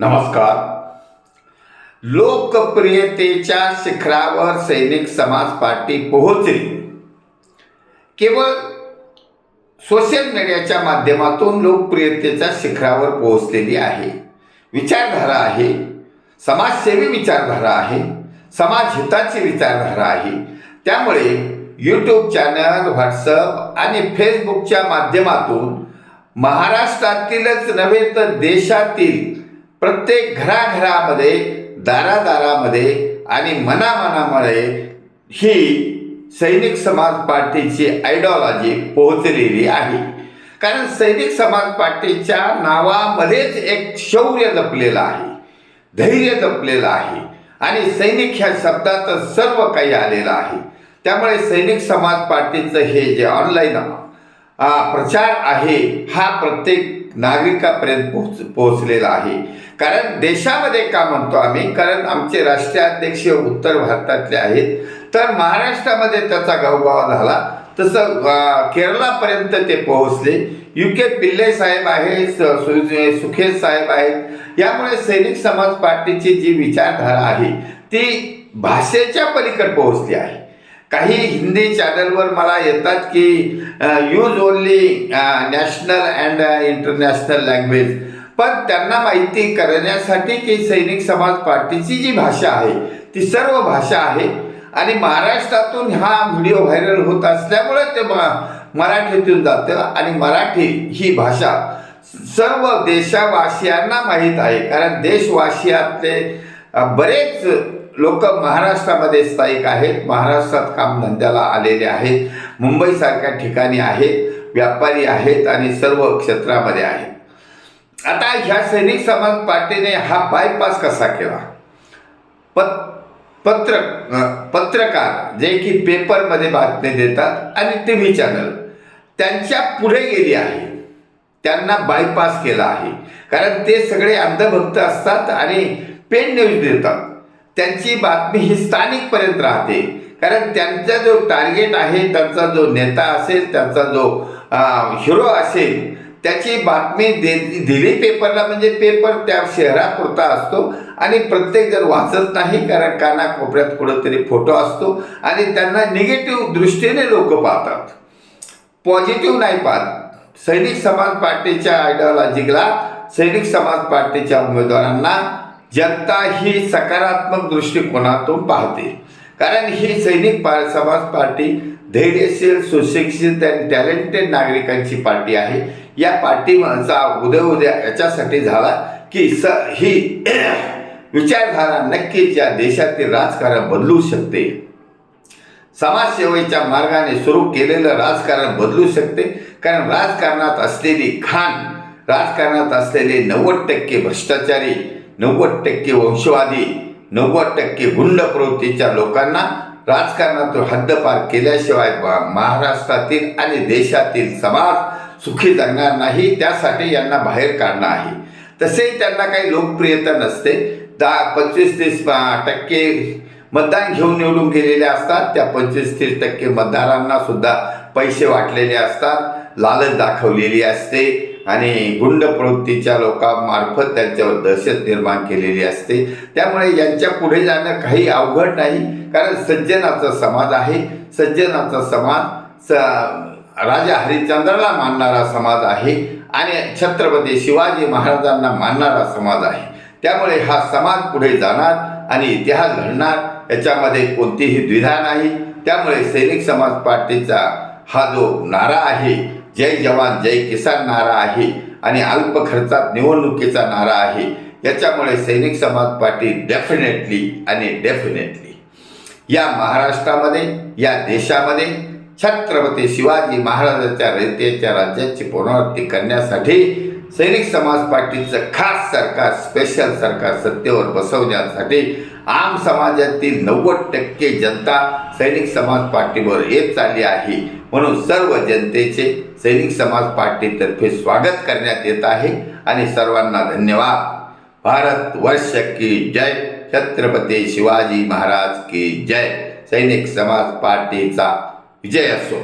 नमस्कार. लोकप्रियतेच्या शिखरावर सैनिक समाज पार्टी पोहोचली. केवळ सोशल मीडियाच्या माध्यमातून लोकप्रियतेच्या शिखरावर पोहोचलेली आहे. विचारधारा आहे, समाजसेवी विचारधारा आहे, समाजहिताची विचारधारा आहे. त्यामुळे यूट्यूब चॅनल, व्हॉट्सअप आणि फेसबुकच्या माध्यमातून महाराष्ट्रातीलच नव्हे तर देशातील प्रत्येक घराघरामध्ये, दारादारामध्ये आणि मनामनामध्ये ही सैनिक समाज पार्टीची आयडिओलॉजी पोहोचलेली आहे. कारण सैनिक समाज पार्टीच्या नावामध्येच एक शौर्य लपलेलं आहे, धैर्य लपलेलं आहे आणि सैनिक ह्या शब्दात सर्व काही आलेलं आहे. त्यामुळे सैनिक समाज पार्टीचं हे जे ऑनलाईन प्रचार आहे हा प्रत्येक नागरिकापर्यंत पोहोचलेला आहे. कारण देशामध्ये का म्हणतो आम्ही, कारण आमचे राष्ट्रीय अध्यक्ष उत्तर भारतातले आहेत, तर महाराष्ट्रामध्ये त्याचा गवगवा झाला. तसं केरळापर्यंत ते पोहोचले. UK पिल्ले साहेब आहेत, सुखेत साहेब आहेत. यामुळे सैनिक समाज पार्टीची जी विचारधारा आहे ती भाषेच्या पलीकडे पोहोचली आहे. काही हिंदी चॅनलवर मला येतात की use only national and international language, पण त्यांना माहिती करण्यासाठी की सैनिक समाज पार्टीची जी भाषा आहे ती सर्व भाषा आहे आणि महाराष्ट्रातून हा व्हिडिओ व्हायरल होत असल्यामुळे ते मराठीतून जातं आणि मराठी ही भाषा सर्व देशवासियांना माहीत आहे. कारण देशवासियातले बरेच लोक महाराष्ट्रामध्ये स्थायिक आहेत, महाराष्ट्रात कामधंद्याला आलेले आहेत, मुंबईसारख्या ठिकाणी आहेत, व्यापारी आहेत आणि सर्व क्षेत्रामध्ये आहेत. आता ह्या सैनिक समाज पार्टीने हा बायपास कसा केला? पत्रकार जे की पेपरमध्ये बातमी देतात आणि TV चॅनल त्यांच्या पुढे गेली आहे, त्यांना बायपास केला आहे. कारण ते सगळे अंधभक्त असतात आणि पेड न्यूज देतात. त्यांची बातमी ही स्थानिकपर्यंत राहते. कारण त्यांचा जो टार्गेट आहे, त्यांचा जो नेता असेल, त्यांचा जो हिरो असेल, त्याची बातमी दिली पेपरला म्हणजे पेपर त्या शहरापुरता असतो आणि प्रत्येकजण वाचत नाही. कारण कानाकोपऱ्यात कुठंतरी फोटो असतो आणि त्यांना निगेटिव्ह दृष्टीने लोक पाहतात, पॉझिटिव्ह नाही पाहत. सैनिक समाज पार्टीच्या आयडिओलॉजीला, सैनिक समाज पार्टीच्या उमेदवारांना जनता ही सकारात्मक दृष्टिकोनातून पाहते. कारण ही सैनिक समाज पार्टी धैर्यशील, सुशिक्षित आणि टॅलेंटेड नागरिकांची पार्टी आहे. या पार्टीचा उदय याच्यासाठी झाला की ही विचारधारा नक्कीच या देशातील राजकारण बदलू शकते. समाजसेवेच्या मार्गाने सुरू केलेलं राजकारण बदलू शकते. कारण राजकारणात असलेली खाण, राजकारणात असलेले 90% भ्रष्टाचारी, 90% वंशवादी, 90% गुंड प्रवृत्तीच्या लोकांना राजकारणातून हद्दपार केल्याशिवाय महाराष्ट्रातील आणि देशातील समाज सुखी जगणार नाही. त्यासाठी यांना बाहेर काढणं आहे. तसेही त्यांना काही लोकप्रियता नसते. 25-30% मतदान घेऊन निवडून गेलेले असतात. त्या 25-30% मतदारांना सुद्धा पैसे वाटलेले असतात, लालच दाखवलेली असते आणि गुंड प्रवृत्तीच्या लोकांमार्फत त्यांच्यावर दहशत निर्माण केलेली असते. त्यामुळे यांच्या पुढे जाणं काही अवघड नाही. कारण सज्जनाचा समाज आहे. सज्जनाचा समाज राजा हरिश्चंद्राला मानणारा समाज आहे आणि छत्रपती शिवाजी महाराजांना मानणारा समाज आहे. त्यामुळे हा समाज पुढे जाणार आणि इतिहास घडणार, याच्यामध्ये कोणतीही द्विधा नाही. त्यामुळे सैनिक समाज पार्टीचा हा जो नारा आहे, जय जवान जय किसान नारा आहे आणि अल्प खर्चात निवडणुकीचा नारा आहे, याच्यामुळे सैनिक समाज पार्टी डेफिनेटली या महाराष्ट्रामध्ये, या देशामध्ये छत्रपती शिवाजी महाराजांच्या रयतेच्या राज्याची पुनरावृत्ती करण्यासाठी सैनिक समाज पार्टीचं खास सरकार, स्पेशल सरकार सत्तेवर बसवण्यासाठी आम समाजातील 90% जनता सैनिक समाज पार्टीवर येत चालली आहे. म्हणून सर्व जनतेचे सैनिक समाज पार्टीतर्फे स्वागत करण्यात येत आहे आणि सर्वांना धन्यवाद. भारत वर्ष की जय, छत्रपती शिवाजी महाराज की जय. सैनिक समाज पार्टीचा विजय असो.